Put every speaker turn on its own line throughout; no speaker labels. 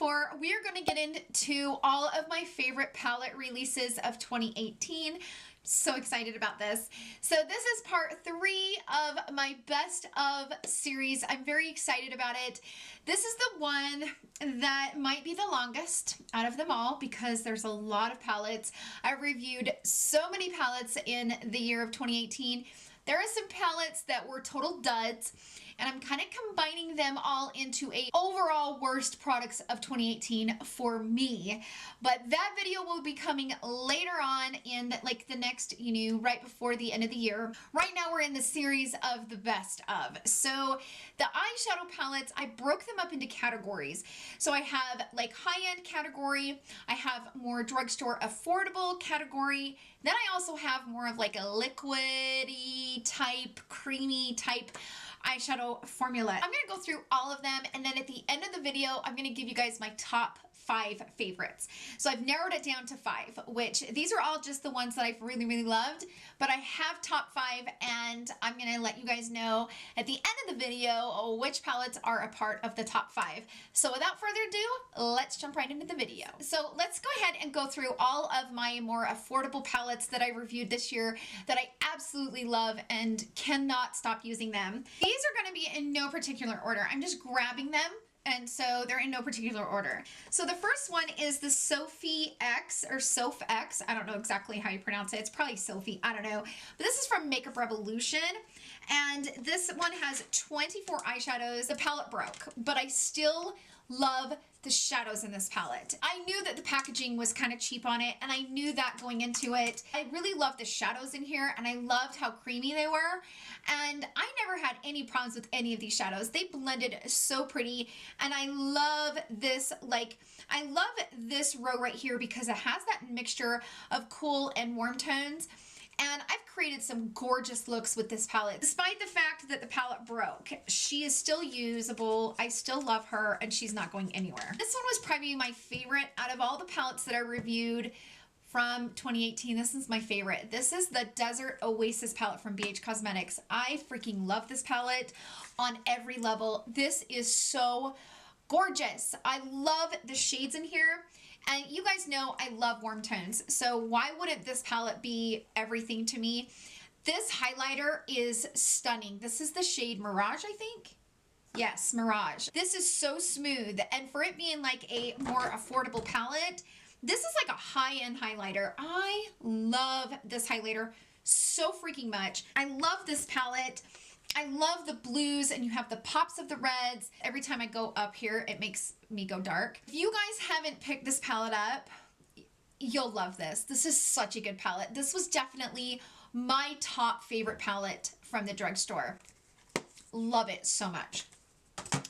before, we are going to get into all of my favorite palette releases of 2018. So excited about this. So this is part 3 of my best of series. I'm very excited about it. This is the one that might be the longest out of them all because there's a lot of palettes. I reviewed so many palettes in the year of 2018. There are some palettes that were total duds, and I'm kind of combining them all into a overall worst products of 2018 for me. But that video will be coming later on in like the next, right before the end of the year. Right now we're in the series of the best of. So the eyeshadow palettes, I broke them up into categories. So I have like high-end category, I have more drugstore affordable category, then I also have more of like a liquidy type, creamy type eyeshadow formula. I'm going to go through all of them, and then at the end of the video I'm going to give you guys my top 5 favorites. So I've narrowed it down to 5, which these are all just the ones that I've really loved, but I have top 5, and I'm going to let you guys know at the end of the video which palettes are a part of the top 5. So without further ado, let's jump right into the video. So let's go ahead and go through all of my more affordable palettes that I reviewed this year that I absolutely love and cannot stop using them. These are going to be in no particular order. I'm just grabbing them, and so they're in no particular order. So the first one is the SOPHX or SOPHX. I don't know exactly how you pronounce it. It's probably Sophie. I don't know. But this is from Makeup Revolution. And this one has 24 eyeshadows. The palette broke, but I still love the shadows in this palette. I knew that the packaging was kind of cheap on it, and I knew that going into it. I really loved the shadows in here, and I loved how creamy they were, and I never had any problems with any of these shadows. They blended so pretty, and I love this, I love this row right here because it has that mixture of cool and warm tones. And I've created some gorgeous looks with this palette. Despite the fact that the palette broke, she is still usable. I still love her, and she's not going anywhere. This one was probably my favorite out of all the palettes that I reviewed from 2018. This is my favorite. This is the Desert Oasis palette from BH Cosmetics. I freaking love this palette on every level. This is so gorgeous. I love the shades in here. And you guys know I love warm tones, so why wouldn't this palette be everything to me? This highlighter is stunning. This is the shade Mirage, I think? Yes, Mirage. This is so smooth, and for it being like a more affordable palette, this is like a high-end highlighter. I love this highlighter so freaking much. I love this palette. I love the blues, and you have the pops of the reds. Every time I go up here, it makes me go dark. If you guys haven't picked this palette up, you'll love this. This is such a good palette. This was definitely my top favorite palette from the drugstore. Love it so much.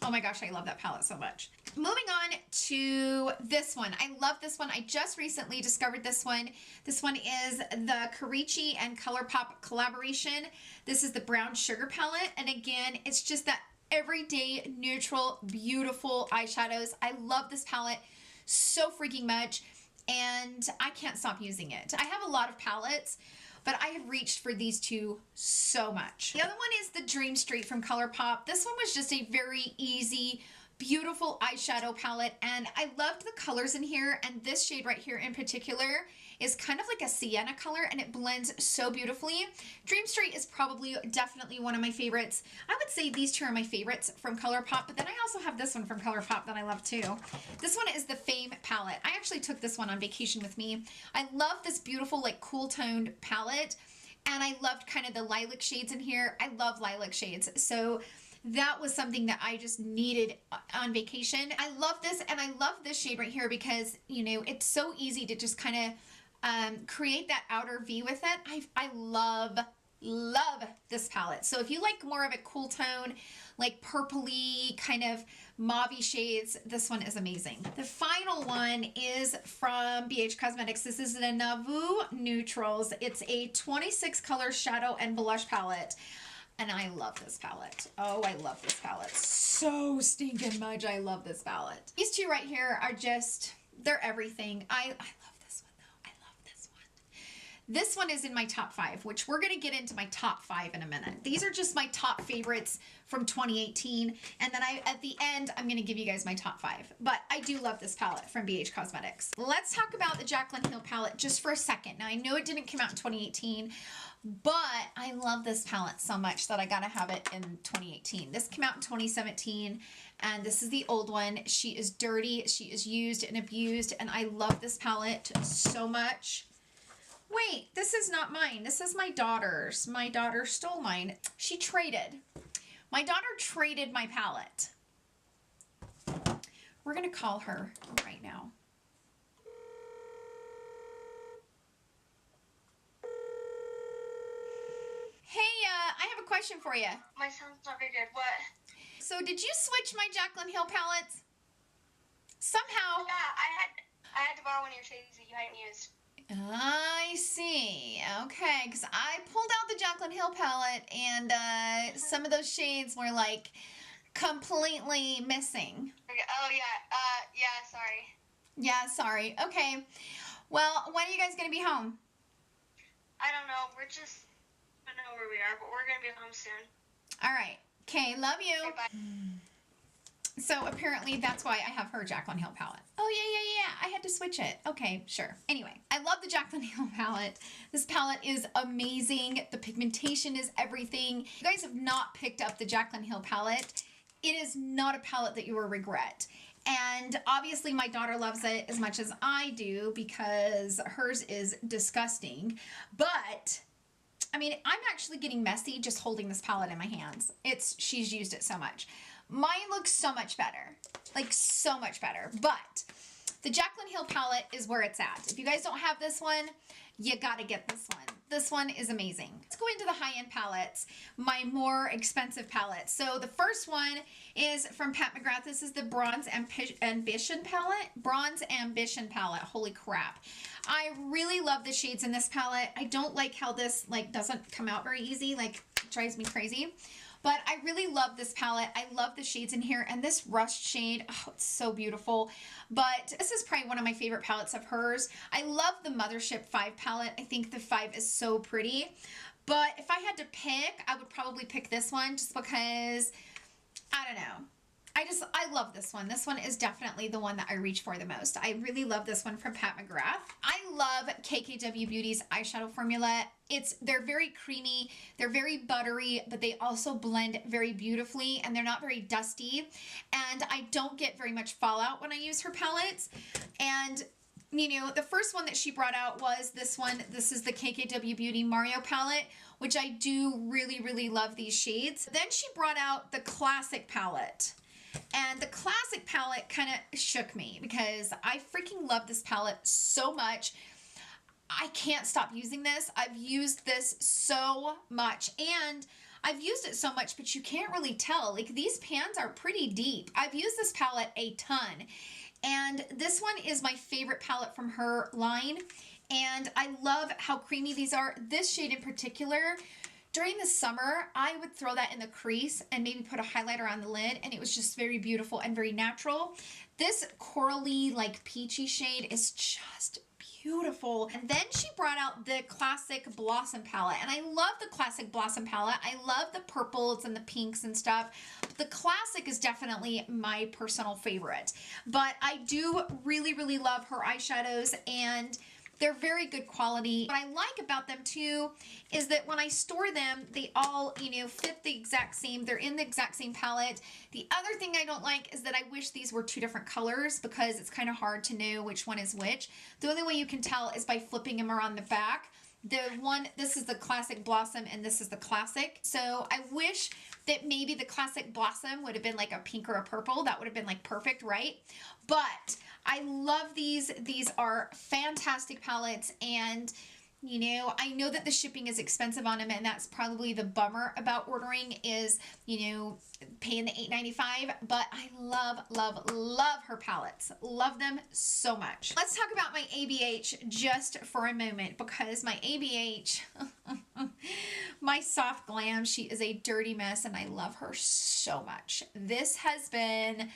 Oh my gosh, I love that palette so much. Moving on to this one. I love this one. I just recently discovered this one. This one is the Karreuche and Colourpop collaboration. This is the Brown Sugar palette. And again, it's just that everyday, neutral, beautiful eyeshadows. I love this palette so freaking much, and I can't stop using it. I have a lot of palettes, but I have reached for these two so much. The other one is the Dream Street from Colourpop. This one was just a very easy, beautiful eyeshadow palette, and I loved the colors in here, and this shade right here in particular is kind of like a sienna color, and it blends so beautifully. Dream Street is probably definitely one of my favorites. I would say these two are my favorites from Colourpop, but then I also have this one from Colourpop that I love too. This one is the Fame palette. I actually took this one on vacation with me. I love this beautiful like cool toned palette, and I loved kind of the lilac shades in here. I love lilac shades, so that was something that I just needed on vacation. I love this, and I love this shade right here because, it's so easy to just kind of create that outer V with it. I love this palette. So if you like more of a cool tone, like purpley kind of mauve shades, this one is amazing. The final one is from BH Cosmetics. This is the Nouveau Neutrals. It's a 26 color shadow and blush palette. And I love this palette. Oh, I love this palette so stinking much. I love this palette. These two right here are just, they're everything. I love this one though. I love this one. This one is in my top 5, which we're going to get into my top 5 in a minute. These are just my top favorites from 2018. And then at the end, I'm going to give you guys my top 5. But I do love this palette from BH Cosmetics. Let's talk about the Jaclyn Hill palette just for a second. Now, I know it didn't come out in 2018, but I love this palette so much that I got to have it in 2018. This came out in 2017, and this is the old one. She is dirty, she is used and abused, and I love this palette so much. Wait, this is not mine. This is my daughter's. My daughter stole mine. She traded. My daughter traded my palette. We're going to call her right now. Hey, I have a question for you.
My sound's not very good. What?
So did you switch my Jaclyn Hill palettes? Somehow.
Yeah, I had to borrow one of your shades that you hadn't used.
I see. Okay, because I pulled out the Jaclyn Hill palette, and some of those shades were like completely missing.
Oh yeah. Yeah. Sorry.
Yeah, sorry. Okay. Well, when are you guys gonna be home?
I don't know. I don't know where we are, but we're gonna be home soon.
All right. Okay. Love you.
Okay, bye.
So apparently that's why I have her Jaclyn Hill palette. Oh, yeah. I had to switch it. Okay, sure. Anyway, I love the Jaclyn Hill palette. This palette is amazing. The pigmentation is everything. If you guys have not picked up the Jaclyn Hill palette, it is not a palette that you will regret. And obviously my daughter loves it as much as I do because hers is disgusting. But I mean, I'm actually getting messy just holding this palette in my hands. She's used it so much. Mine looks so much better, like so much better, but the Jaclyn Hill palette is where it's at. If you guys don't have this one, you gotta get this one. This one is amazing. Let's go into the high-end palettes, my more expensive palettes. So the first one is from Pat McGrath. This is the Bronze Ambition palette. Bronze Ambition palette, holy crap. I really love the shades in this palette. I don't like how this doesn't come out very easy, like it drives me crazy. But I really love this palette. I love the shades in here. And this Rust shade, oh, it's so beautiful. But this is probably one of my favorite palettes of hers. I love the Mothership 5 palette. I think the 5 is so pretty. But if I had to pick, I would probably pick this one just because, I don't know. I love this one. This one is definitely the one that I reach for the most. I really love this one from Pat McGrath. I love KKW Beauty's eyeshadow formula. They're very creamy, they're very buttery, but they also blend very beautifully, and they're not very dusty. And I don't get very much fallout when I use her palettes. And you know, the first one that she brought out was this one. This is the KKW Beauty Mario palette, which I do really, really love these shades. Then she brought out the Classic palette. And the Classic palette kind of shook me because I freaking love this palette so much. I can't stop using this. I've used this so much, and I've used it so much, but you can't really tell. Like, these pans are pretty deep. I've used this palette a ton, and this one is my favorite palette from her line, and I love how creamy these are. This shade in particular, during the summer, I would throw that in the crease and maybe put a highlighter on the lid, and it was just very beautiful and very natural. This corally, like peachy shade is just beautiful. And then she brought out the Classic Blossom palette, and I love the Classic Blossom palette. I love the purples and the pinks and stuff. But the Classic is definitely my personal favorite. But I do really, really love her eyeshadows, and they're very good quality. What I like about them too is that when I store them, they all, you know, fit the exact same. They're in the exact same palette. The other thing I don't like is that I wish these were two different colors because it's kind of hard to know which one is which. The only way you can tell is by flipping them around the back. This is the Classic Blossom and this is the Classic. So I wish that maybe the Classic Blossom would have been like a pink or a purple. That would have been like perfect, right? But I love these. These are fantastic palettes, and you know, I know that the shipping is expensive on them, and that's probably the bummer about ordering is, you know, paying the $8.95, but I love, love, love her palettes. Love them so much. Let's talk about my ABH just for a moment, because my ABH, my soft glam, she is a dirty mess, and I love her so much. This has been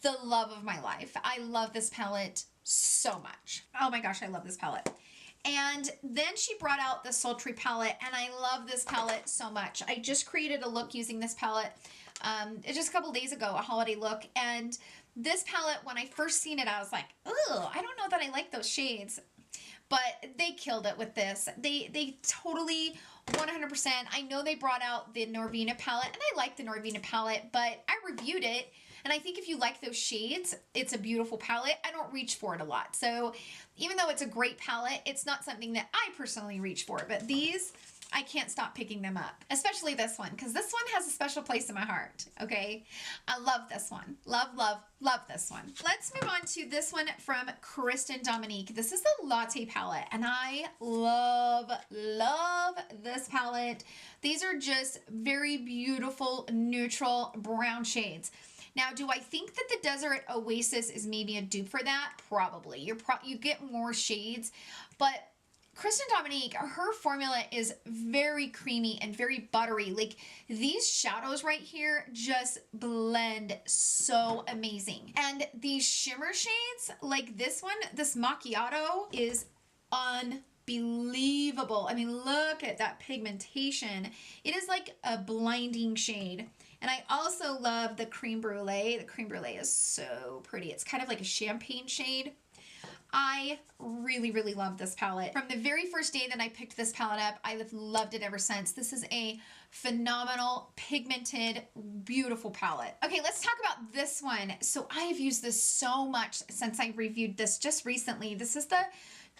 the love of my life. I love this palette so much. Oh my gosh, I love this palette. And then she brought out the Sultry palette, and I love this palette so much. I just created a look using this palette just a couple days ago, a holiday look, and this palette, when I first seen it, I was like, oh, I don't know that I like those shades, but they killed it with this. They totally 100%. I know they brought out the Norvina palette, and I like the Norvina palette, but I reviewed it, and I think if you like those shades, it's a beautiful palette. I don't reach for it a lot. So even though it's a great palette, it's not something that I personally reach for. But these, I can't stop picking them up, especially this one, because this one has a special place in my heart, okay? I love this one. Love, love, love this one. Let's move on to this one from Kristen Dominique. This is the Latte palette, and I love, love this palette. These are just very beautiful, neutral brown shades. Now, do I think that the Desert Oasis is maybe a dupe for that? Probably. You get more shades, but Kristen Dominique, her formula is very creamy and very buttery. Like, these shadows right here just blend so amazing. And these shimmer shades, like this one, this Macchiato, is unbelievable. I mean, look at that pigmentation. It is like a blinding shade. And I also love the Creme Brulee. The Creme Brulee is so pretty. It's kind of like a champagne shade. I really, really love this palette. From the very first day that I picked this palette up, I have loved it ever since. This is a phenomenal, pigmented, beautiful palette. Okay, let's talk about this one. So I have used this so much since I reviewed this just recently. This is the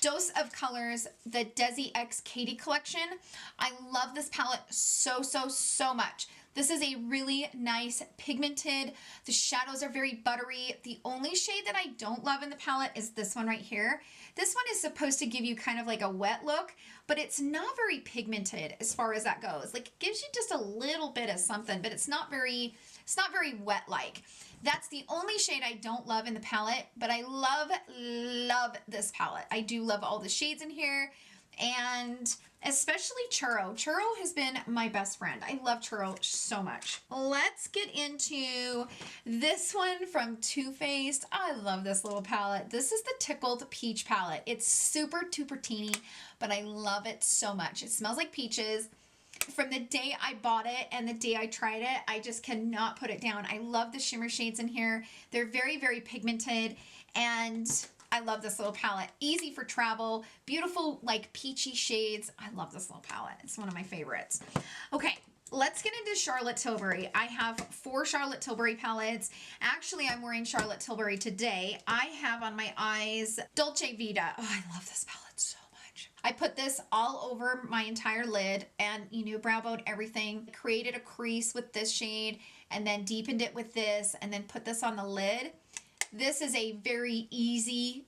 Dose of Colors, the DesiKaty collection. I love this palette so, so, so much. This is a really nice pigmented, the shadows are very buttery. The only shade that I don't love in the palette is this one right here. This one is supposed to give you kind of like a wet look, but it's not very pigmented as far as that goes. Like, it gives you just a little bit of something, but it's not very wet-like. That's the only shade I don't love in the palette, but I love, love this palette. I do love all the shades in here, and especially Churro. Churro has been my best friend. I love Churro so much. Let's get into this one from Too Faced. I love this little palette. This is the Tickled Peach palette. It's super duper teeny, but I love it so much. It smells like peaches. From the day I bought it and the day I tried it, I just cannot put it down. I love the shimmer shades in here. They're very, very pigmented, and I love this little palette. Easy for travel, beautiful like peachy shades. I love this little palette. It's one of my favorites. Okay, let's get into Charlotte Tilbury. I have 4 Charlotte Tilbury palettes. Actually, I'm wearing Charlotte Tilbury today. I have on my eyes Dolce Vita. Oh, I love this palette so much. I put this all over my entire lid and, you know, brow boned everything. Created a crease with this shade and then deepened it with this and then put this on the lid. This is a very easy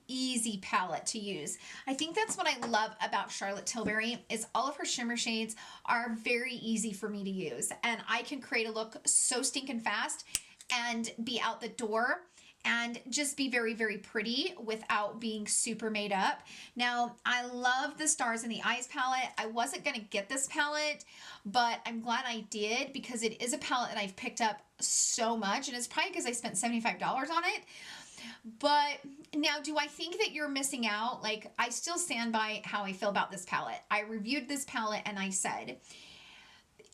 palette to use. I think that's what I love about Charlotte Tilbury is all of her shimmer shades are very easy for me to use. And I can create a look so stinking fast and be out the door and just be very, very pretty without being super made up. Now, I love the Stars in the Eyes palette. I wasn't going to get this palette, but I'm glad I did because it is a palette that I've picked up so much, and it's probably because I spent $75 on it. But now, do I think that you're missing out? Like, I still stand by how I feel about this palette. I reviewed this palette and I said,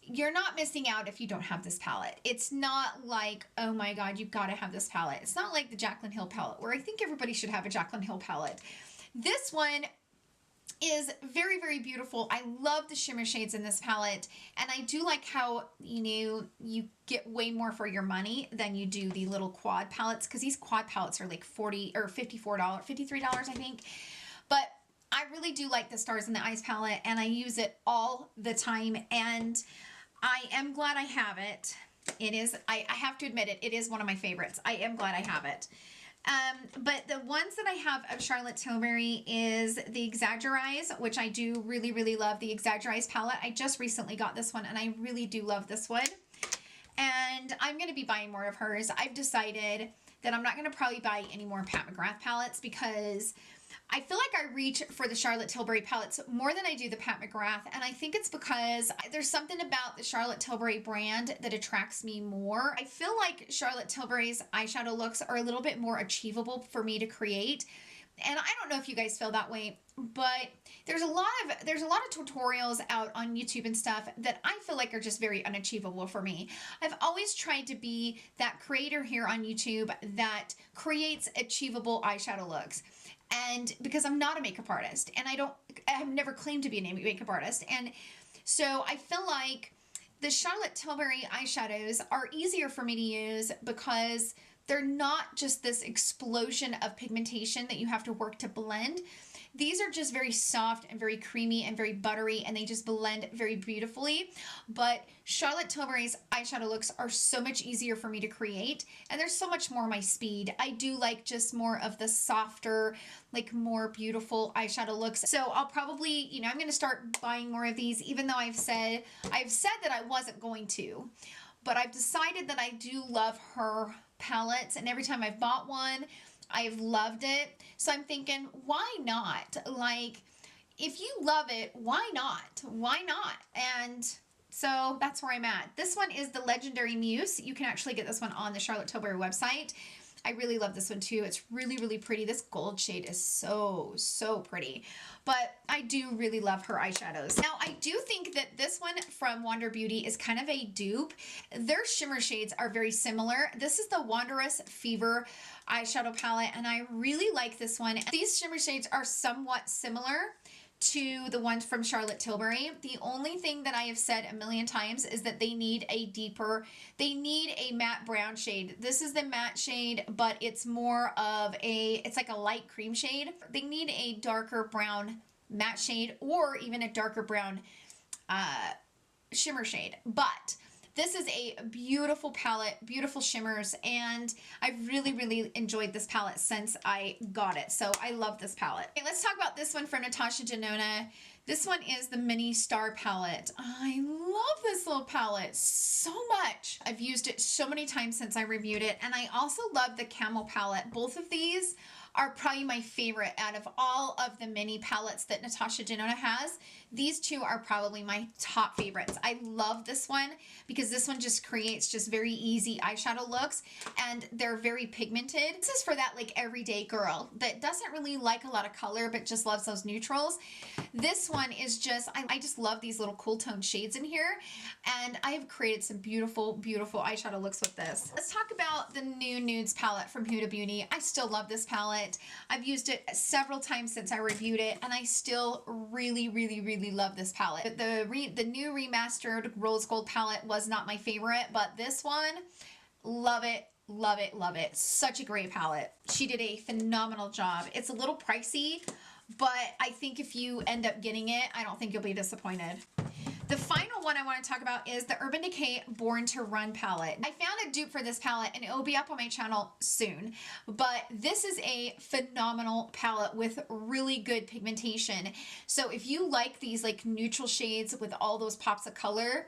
you're not missing out if you don't have this palette. It's not like, oh my God, you've got to have this palette. It's not like the Jaclyn Hill palette, where I think everybody should have a Jaclyn Hill palette. This one is very, very beautiful. I love the shimmer shades in this palette, and I do like how, you know, you get way more for your money than you do the little quad palettes, because these quad palettes are like $40 or $53, I think. But I really do like the Stars in the Eyes palette, and I use it all the time, and I am glad I have it. It is, I have to admit it, it is one of my favorites. I am glad I have it. But the ones that I have of Charlotte Tilbury is the Exaggerize, which I do really, really love the Exaggerize palette. I just recently got this one, and I really do love this one. And I'm going to be buying more of hers. I've decided that I'm not going to probably buy any more Pat McGrath palettes because I feel like I reach for the Charlotte Tilbury palettes more than I do the Pat McGrath, and I think it's because there's something about the Charlotte Tilbury brand that attracts me more. I feel like Charlotte Tilbury's eyeshadow looks are a little bit more achievable for me to create, And I don't know if you guys feel that way, but there's a lot of tutorials out on YouTube and stuff that I feel like are just very unachievable for me. I've always tried to be that creator here on YouTube that creates achievable eyeshadow looks. And because I'm not a makeup artist, and I have never claimed to be a makeup artist, and so I feel like the Charlotte Tilbury eyeshadows are easier for me to use because they're not just this explosion of pigmentation that you have to work to blend. These are just very soft and very creamy and very buttery, and they just blend very beautifully. But Charlotte Tilbury's eyeshadow looks are so much easier for me to create, and they're so much more my speed. I do like just more of the softer, like more beautiful eyeshadow looks. So I'll probably, you know, I'm going to start buying more of these, even though I've said that I wasn't going to. But I've decided that I do love her palettes, and every time I've bought one, I've loved it. So I'm thinking, why not? Like, if you love it, why not? Why not? And so that's where I'm at. This one is the Legendary Muse. You can actually get this one on the Charlotte Tilbury website. I really love this one too. It's really, really pretty. This gold shade is so, so pretty. But I do really love her eyeshadows. Now, I do think that this one from Wander Beauty is kind of a dupe. Their shimmer shades are very similar. This is the Wanderous Fever eyeshadow palette, and I really like this one. These shimmer shades are somewhat similar to the ones from Charlotte Tilbury. The only thing that I have said a million times is that they need a matte brown shade. This is the matte shade, but it's more of it's like a light cream shade. They need a darker brown matte shade, or even a darker brown shimmer shade. But this is a beautiful palette, beautiful shimmers, and I've really, really enjoyed this palette since I got it. So I love this palette. Okay, let's talk about this one from NATASHA Denona. This one is the MINISTAR palette. I love this little palette so much. I've used it so many times since I reviewed it, and I also love the CAMEL palette. Both of these are probably my favorite out of all of the mini palettes that NATASHA Denona has. These two are probably my top favorites. I love this one because this one just creates just very easy eyeshadow looks, and they're very pigmented. This is for that like everyday girl that doesn't really like a lot of color but just loves those neutrals. This one is just, I just love these little cool tone shades in here, and I have created some beautiful, beautiful eyeshadow looks with this. Let's talk about the new Nudes palette from Huda Beauty. I still love this palette. I've used it several times since I reviewed it, and I still really, really, really love this palette. The new remastered rose gold palette was not my favorite, but this one, love it. Love it, love it. Such a great palette. She did a phenomenal job. It's a little pricey, but I think if you end up getting it, I don't think you'll be disappointed. The final one I want to talk about is the Urban Decay Born to Run palette. I found a dupe for this palette, and it will be up on my channel soon, but this is a phenomenal palette with really good pigmentation. So if you like these like neutral shades with all those pops of color,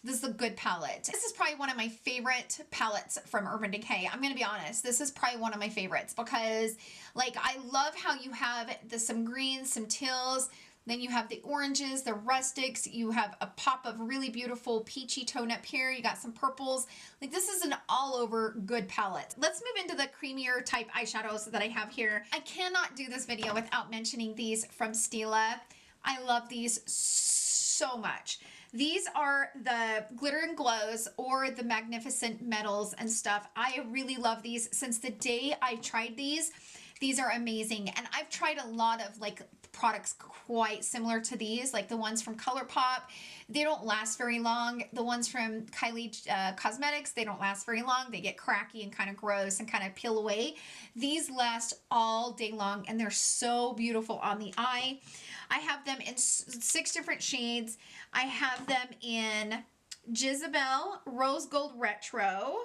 this is a good palette. This is probably one of my favorite palettes from Urban Decay. I'm going to be honest. This is probably one of my favorites because like I love how you have some greens, some teals, then you have the oranges, the rustics, you have a pop of really beautiful peachy tone up here, you got some purples. Like this is an all over good palette. Let's move into the creamier type eyeshadows that I have here. I cannot do this video without mentioning these from STILA. I love these so much. These are the Glitter and Glows or the Magnificent Metals and stuff. I really love these since the day I tried these. These are amazing, and I've tried a lot of like products quite similar to these, like the ones from Colourpop. They don't last very long. The ones from Kylie Cosmetics, they don't last very long. They get cracky and kind of gross and kind of peel away. These last all day long, and they're so beautiful on the eye. I have them in 6 different shades. I have them in Jezebel, Rose Gold Retro.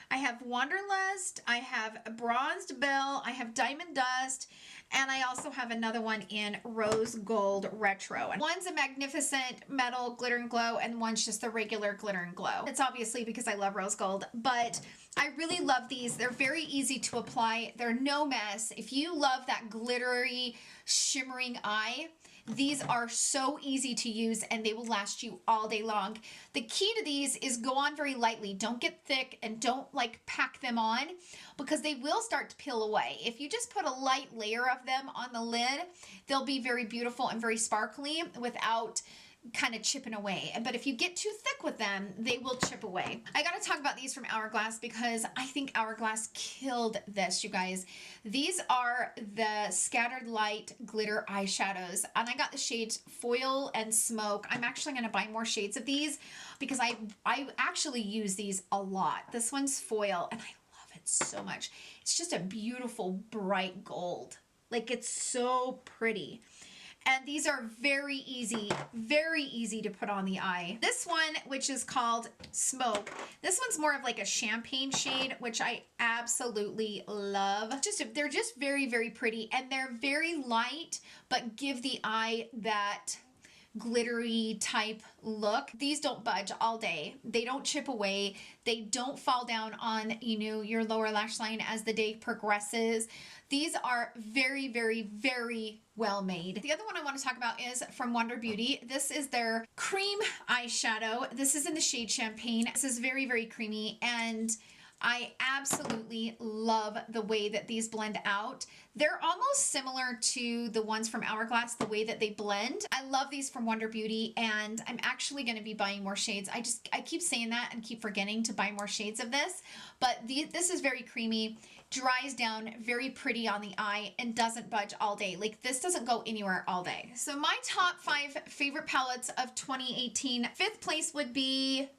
I have Wanderlust, I have Bronzed Belle, I have Diamond Dust, and I also have another one in Rose Gold Retro. And one's a Magnificent Metal Glitter and Glow, and one's just the regular Glitter and Glow. It's obviously because I love Rose Gold, but I really love these. They're very easy to apply. They're no mess. If you love that glittery, shimmering eye, These are so easy to use and they will last you all day long. The key to these is go on very lightly. Don't get thick and don't like pack them on because they will start to peel away. If you just put a light layer of them on the lid, they'll be very beautiful and very sparkly without kind of chipping away. But if you get too thick with them, they will chip away. I gotta talk about these from Hourglass because I think Hourglass killed this, you guys. These are the Scattered Light Glitter Eyeshadows, and I got the shades Foil and Smoke. I'm actually gonna buy more shades of these because I actually use these a lot. This one's Foil, and I love it so much. It's just a beautiful bright gold. Like, it's so pretty. And these are very easy to put on the eye. This one, which is called Smoke, this one's more of like a champagne shade, which I absolutely love. They're just very, very pretty, and they're very light, but give the eye that glittery type look. These don't budge all day. They don't chip away. They don't fall down on, you know, your lower lash line as the day progresses. These are very, very, very well made. The other one I want to talk about is from Wonder Beauty. This is their cream eyeshadow. This is in the shade Champagne. This is very, very creamy, and I absolutely love the way that these blend out. They're almost similar to the ones from Hourglass, the way that they blend. I love these from Wonder Beauty, and I'm actually going to be buying more shades. I keep saying that and keep forgetting to buy more shades of this, but this is very creamy, dries down very pretty on the eye, and doesn't budge all day. Like, this doesn't go anywhere all day. So my top 5 favorite palettes of 2018. 5th place would be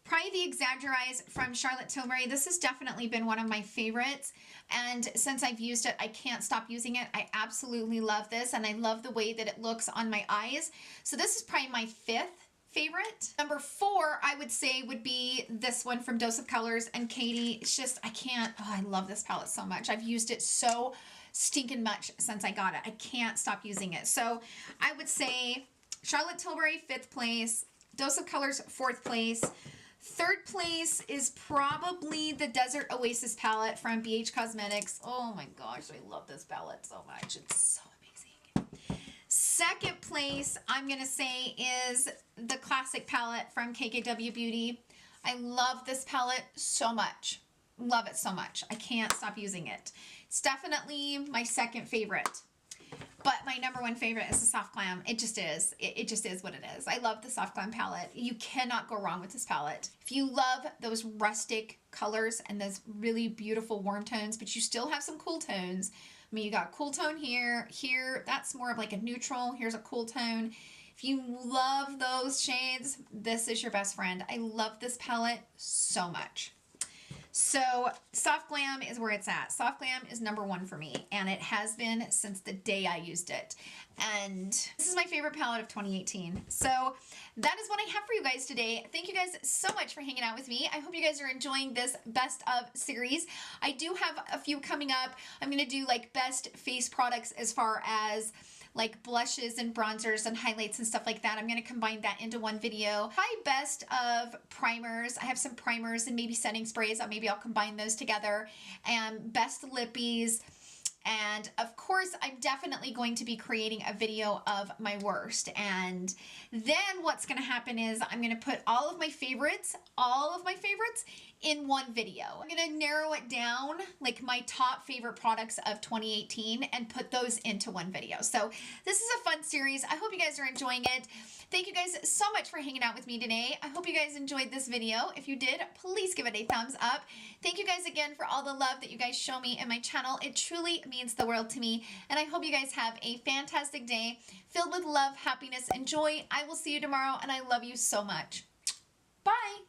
probably the Exaggerize from Charlotte Tilbury. This has definitely been one of my favorites, and since I've used it, I can't stop using it. I absolutely love this, and I love the way that it looks on my eyes. So this is probably my 5th favorite. Number 4, I would say, would be this one from Dose of Colors and Katie. It's just, I love this palette so much. I've used it so stinking much since I got it. I can't stop using it. So I would say Charlotte Tilbury, 5th place, Dose of Colors, 4th place. 3rd place is probably the Desert Oasis palette from BH Cosmetics. Oh my gosh, I love this palette so much. It's so amazing. 2nd place, I'm going to say, is the Classic palette from KKW Beauty. I love this palette so much. Love it so much. I can't stop using it. It's definitely my 2nd favorite. But my number 1 favorite is the Soft Glam. It just is. It just is what it is. I love the Soft Glam palette. You cannot go wrong with this palette. If you love those rustic colors and those really beautiful warm tones, but you still have some cool tones. I mean, you got a cool tone here. Here, that's more of like a neutral. Here's a cool tone. If you love those shades, this is your best friend. I love this palette so much. So Soft Glam is where it's at. Soft Glam is number 1 for me, and it has been since the day I used it. And this is my favorite palette of 2018. So that is what I have for you guys today. Thank you guys so much for hanging out with me. I hope you guys are enjoying this best of series. I do have a few coming up. I'm going to do like best face products as far as like blushes and bronzers and highlights and stuff like that. I'm going to combine that into one video. Probably best of primers. I have some primers and maybe setting sprays. Maybe I'll combine those together. And best lippies. And of course, I'm definitely going to be creating a video of my worst. And then what's going to happen is I'm going to put all of my favorites in one video. I'm going to narrow it down, like my top favorite products of 2018, and put those into one video. So this is a fun series. I hope you guys are enjoying it. Thank you guys so much for hanging out with me today. I hope you guys enjoyed this video. If you did, please give it a thumbs up. Thank you guys again for all the love that you guys show me in my channel. It truly means the world to me. And I hope you guys have a fantastic day filled with love, happiness, and joy. I will see you tomorrow, and I love you so much. Bye.